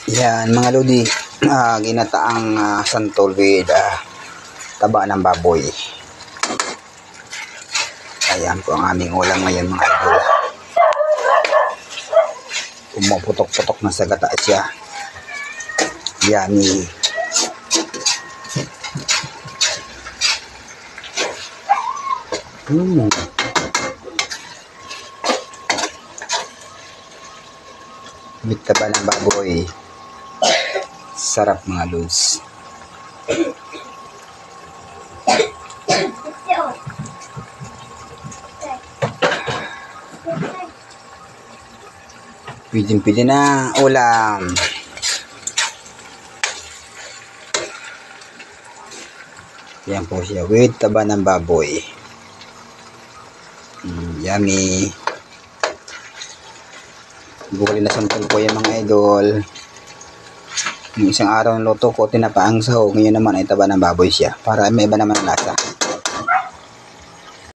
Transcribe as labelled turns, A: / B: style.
A: Yan mga lodi, ginataang santol with taba ng baboy. Ayan po ang aming ulam ngayon mga idol. Pumuputok-putok na sa gata siya. Yummy. With taba ng baboy. Sarap mga lods. Pwede na ulam. Yan po siya with taba ng baboy. Yummy. Bukali na santol po yan mga idol. Yung isang araw ng luto ko, tinapaang sahog. Ngayon naman ay taba ng baboy siya. Para may iba naman ang lasa.